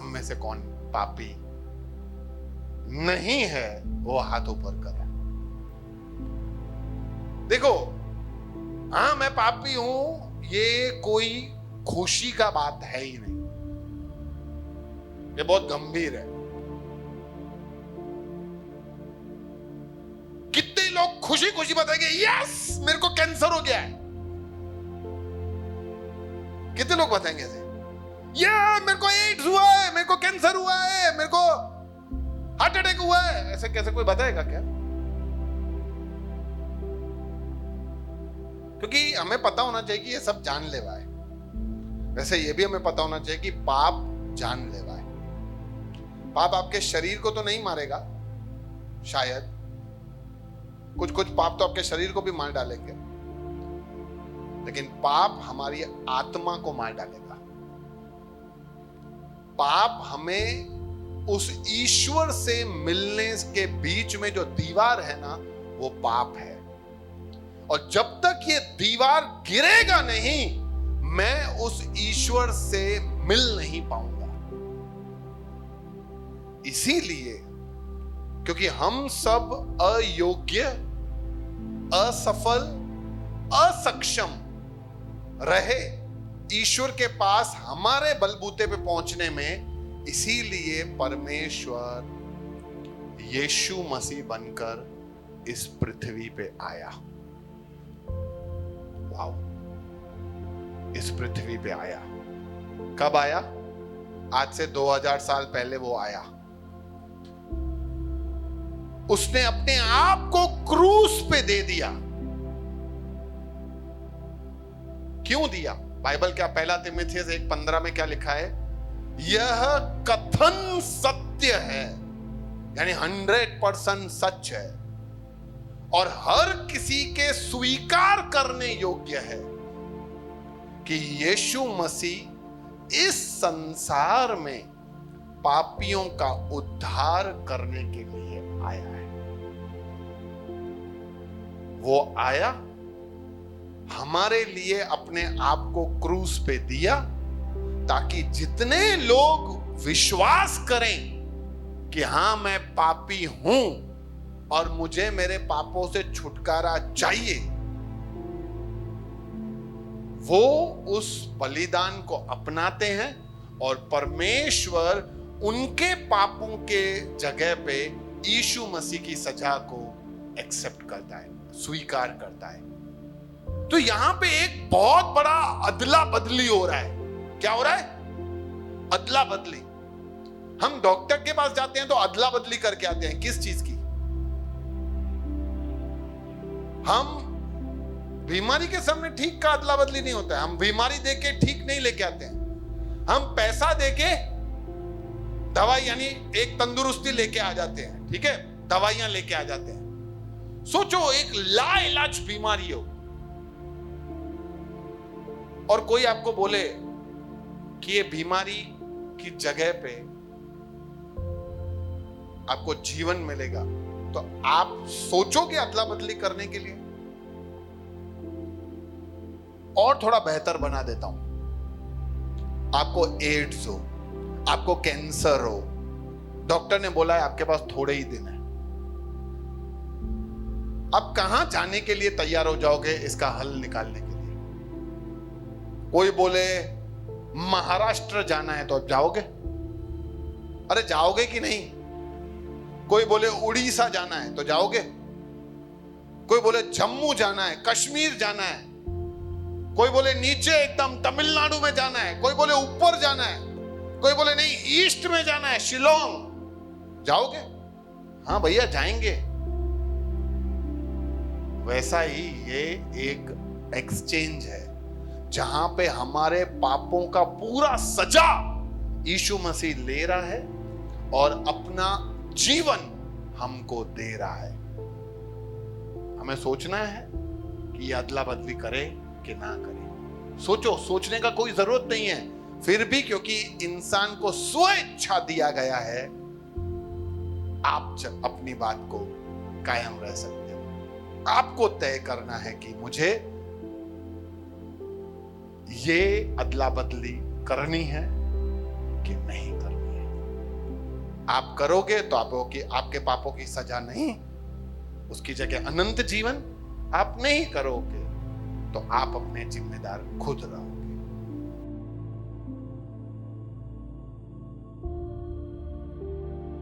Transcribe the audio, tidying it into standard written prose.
हम में से कौन पापी नहीं है, वो हाथ ऊपर करे। देखो, हाँ मैं पापी हूं, ये कोई खुशी का बात है ही नहीं, ये बहुत गंभीर है। कितने लोग खुशी खुशी बताएंगे यस मेरे को कैंसर हो गया है, कितने लोग बताएंगे ऐसे, या मेरे को एड्स हुआ है, मेरे को कैंसर हुआ है, मेरे को हार्ट अटैक हुआ है, ऐसे कैसे कोई बताएगा क्या? क्योंकि हमें पता होना चाहिए कि ये सब जानलेवा है। वैसे ये भी हमें पता होना चाहिए कि पाप जानलेवा है। पाप आपके शरीर को तो नहीं मारेगा, शायद कुछ कुछ पाप तो आपके शरीर को भी मार डालेंगे, लेकिन पाप हमारी आत्मा को मार डालेगा। पाप हमें उस ईश्वर से मिलने के बीच में जो दीवार है ना, वो पाप है। और जब तक ये दीवार गिरेगा नहीं, मैं उस ईश्वर से मिल नहीं पाऊंगा। इसीलिए क्योंकि हम सब अयोग्य, असफल, असक्षम रहे ईश्वर के पास हमारे बलबूते पे पहुंचने में, इसीलिए परमेश्वर यीशु मसीह बनकर इस पृथ्वी पे आया। वाओ, इस पृथ्वी पे आया। कब आया? आज से 2000 साल पहले वो आया। उसने अपने आप को क्रूस पे दे दिया। क्यों दिया? बाइबल क्या, पहला तीमुथियुस 1:15 में क्या लिखा है? यह कथन सत्य है, यानी 100% सच है और हर किसी के स्वीकार करने योग्य है कि यीशु मसीह इस संसार में पापियों का उद्धार करने के लिए आया है। वो आया, हमारे लिए अपने आप को क्रूस पे दिया, ताकि जितने लोग विश्वास करें कि हां मैं पापी हूं और मुझे मेरे पापों से छुटकारा चाहिए, वो उस बलिदान को अपनाते हैं और परमेश्वर उनके पापों के जगह पे यीशु मसीह की सजा को एक्सेप्ट करता है, स्वीकार करता है। तो यहां पे एक बहुत बड़ा अदला बदली हो रहा है। क्या हो रहा है? अदला बदली। हम डॉक्टर के पास जाते हैं तो अदला बदली करके आते हैं। किस चीज की? हम बीमारी के सामने ठीक का अदला बदली नहीं होता है। हम बीमारी देके ठीक नहीं लेके आते हैं, हम पैसा देके दवाई यानी एक तंदुरुस्ती लेके आ जाते हैं। ठीक है, दवाइयां लेके आ जाते हैं। सोचो एक लाइलाज बीमारी हो और कोई आपको बोले कि ये बीमारी की जगह पे आपको जीवन मिलेगा, तो आप सोचोगे अदला बदली करने के लिए? और थोड़ा बेहतर बना देता हूं, आपको एड्स हो, आपको कैंसर हो, डॉक्टर ने बोला है आपके पास थोड़े ही दिन है, आप कहां जाने के लिए तैयार हो जाओगे इसका हल निकालने के लिए? कोई बोले महाराष्ट्र जाना है तो आप जाओगे? अरे जाओगे कि नहीं? कोई बोले उड़ीसा जाना है तो जाओगे? कोई बोले जम्मू जाना है, कश्मीर जाना है, कोई बोले नीचे एकदम तमिलनाडु में जाना है, कोई बोले ऊपर जाना है, कोई बोले नहीं ईस्ट में जाना है, शिलोंग। जाओगे? हाँ भैया जाएंगे। वैसा ही ये एक एक्सचेंज है जहां पे हमारे पापों का पूरा सजा यीशु मसीह ले रहा है और अपना जीवन हमको दे रहा है। हमें सोचना है कि ये अदला बदली करे कि ना करे। सोचो, सोचने का कोई जरूरत नहीं है, फिर भी क्योंकि इंसान को स्वेच्छा दिया गया है, आप अपनी बात को कायम रह सकते हो। आपको तय करना है कि मुझे ये अदला बदली करनी है कि नहीं करनी है। आप करोगे तो आपके पापों की सजा नहीं, उसकी जगह अनंत जीवन। आप नहीं करोगे तो आप अपने जिम्मेदार खुद रहोगे।